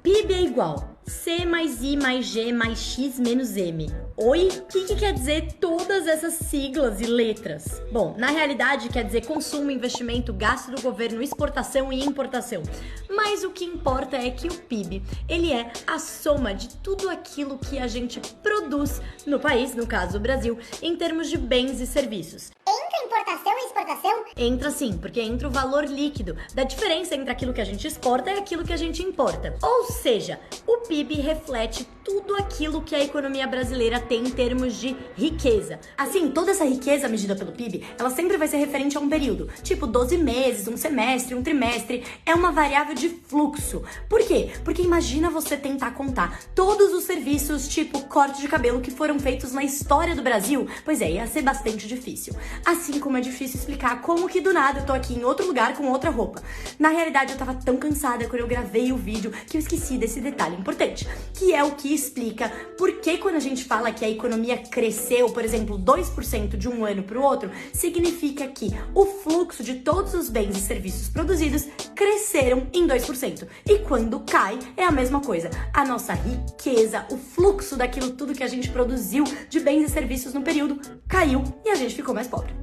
PIB é igual C mais I mais G mais X menos M. Oi? O que quer dizer todas essas siglas e letras? Bom, na realidade quer dizer consumo, investimento, gasto do governo, exportação e importação. Mas o que importa é que o PIB, ele é a soma de tudo aquilo que a gente produz no país, no caso o Brasil, em termos de bens e serviços. Entra importação e exportação? Entra sim, porque entra o valor líquido da diferença entre aquilo que a gente exporta e aquilo que a gente importa. Ou seja, o PIB reflete tudo aquilo que a economia brasileira tem em termos de riqueza. Assim, toda essa riqueza medida pelo PIB, ela sempre vai ser referente a um período, tipo 12 meses, um semestre, um trimestre, é uma variável de fluxo. Por quê? Porque imagina você tentar contar todos os serviços, tipo corte de cabelo, que foram feitos na história do Brasil. Pois é, ia ser bastante difícil. Assim como é difícil explicar como que do nada eu tô aqui em outro lugar com outra roupa. Na realidade, eu tava tão cansada quando eu gravei o vídeo que eu esqueci desse detalhe importante, que é o que explica por que quando a gente fala que a economia cresceu, por exemplo, 2% de um ano para o outro, significa que o fluxo de todos os bens e serviços produzidos cresceram em 2%. E quando cai, é a mesma coisa. A nossa riqueza, o fluxo daquilo tudo que a gente produziu de bens e serviços no período, caiu e a gente ficou mais pobre.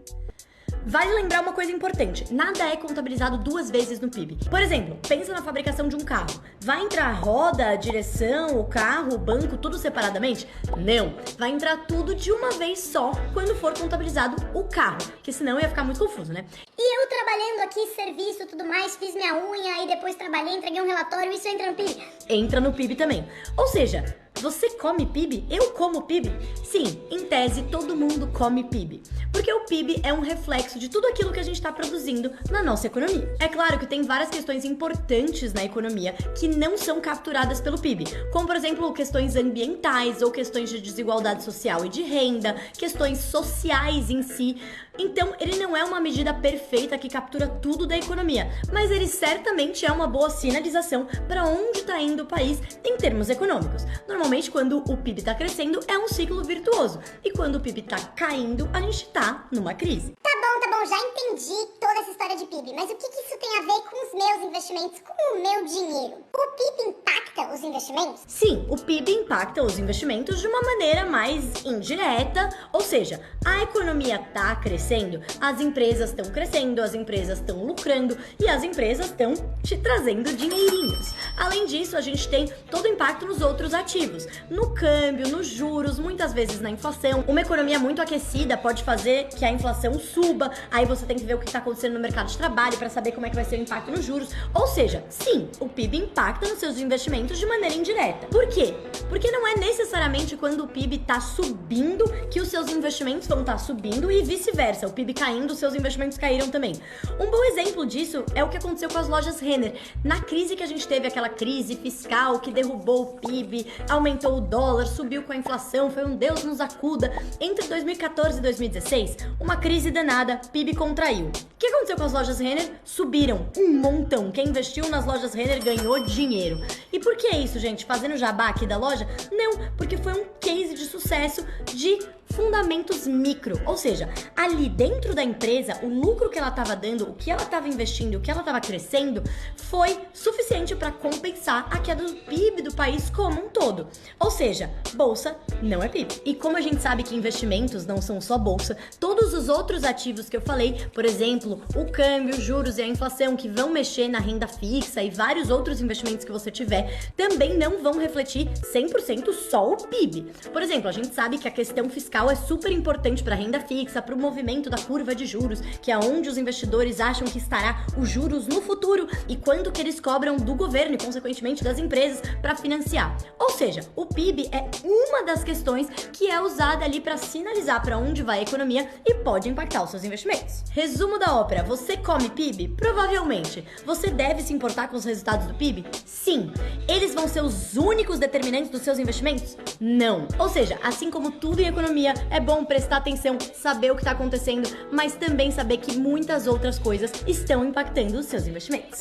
Vale lembrar uma coisa importante, nada é contabilizado duas vezes no PIB. Por exemplo, pensa na fabricação de um carro. Vai entrar a roda, a direção, o carro, o banco, tudo separadamente? Não, vai entrar tudo de uma vez só quando for contabilizado o carro, porque senão ia ficar muito confuso, né? E eu trabalhando aqui, serviço, tudo mais, fiz minha unha e depois trabalhei, entreguei um relatório, isso entra no PIB? Entra no PIB também. Ou seja, você come PIB? Eu como PIB? Sim, em tese todo mundo come PIB. Porque o PIB é um reflexo de tudo aquilo que a gente está produzindo na nossa economia. É claro que tem várias questões importantes na economia que não são capturadas pelo PIB, como por exemplo questões ambientais ou questões de desigualdade social e de renda, questões sociais em si. Então ele não é uma medida perfeita que captura tudo da economia, mas ele certamente é uma boa sinalização para onde está indo o país em termos econômicos. Normalmente quando o PIB está crescendo é um ciclo virtuoso e quando o PIB está caindo a gente está numa crise. Tá bom, já entendi toda essa história de PIB, mas o que isso tem a ver com os meus investimentos, com o meu dinheiro? O PIB impacta os investimentos? Sim, o PIB impacta os investimentos de uma maneira mais indireta, ou seja, a economia está crescendo, as empresas estão crescendo, as empresas estão lucrando e as empresas estão te trazendo dinheirinhos. Além disso, a gente tem todo o impacto nos outros ativos, no câmbio, nos juros, muitas vezes na inflação. Uma economia muito aquecida pode fazer que a inflação suba, aí você tem que ver o que está acontecendo no mercado de trabalho para saber como é que vai ser o impacto nos juros. Ou seja, sim, o PIB impacta nos seus investimentos de maneira indireta. Por quê? Porque não é necessariamente quando o PIB está subindo que os seus investimentos vão estar subindo e vice-versa. O PIB caindo, os seus investimentos caíram também. Um bom exemplo disso é o que aconteceu com as lojas Renner. Na crise que a gente teve, aquela crise fiscal que derrubou o PIB, aumentou o dólar, subiu com a inflação, foi um Deus nos acuda. Entre 2014 e 2016, uma crise danada, PIB contraiu. O que aconteceu com as lojas Renner? Subiram um montão. Quem investiu nas lojas Renner ganhou dinheiro. E por que isso, gente? Fazendo jabá aqui da loja? Não, porque foi um case de sucesso de fundamentos micro, ou seja, ali dentro da empresa, o lucro que ela estava dando, o que ela estava investindo, o que ela estava crescendo, foi suficiente para compensar a queda do PIB do país como um todo. Ou seja, bolsa não é PIB. E como a gente sabe que investimentos não são só bolsa, todos os outros ativos que eu falei, por exemplo, o câmbio, os juros e a inflação, que vão mexer na renda fixa e vários outros investimentos que você tiver, também não vão refletir 100% só o PIB. Por exemplo, a gente sabe que a questão fiscal é super importante para a renda fixa, para o movimento da curva de juros, que é onde os investidores acham que estará os juros no futuro e quanto que eles cobram do governo e, consequentemente, das empresas para financiar. Ou seja, o PIB é uma das questões que é usada ali para sinalizar para onde vai a economia e pode impactar os seus investimentos. Resumo da ópera: você come PIB? Provavelmente. Você deve se importar com os resultados do PIB? Sim. Eles vão ser os únicos determinantes dos seus investimentos? Não. Ou seja, assim como tudo em economia, é bom prestar atenção, saber o que está acontecendo, mas também saber que muitas outras coisas estão impactando os seus investimentos.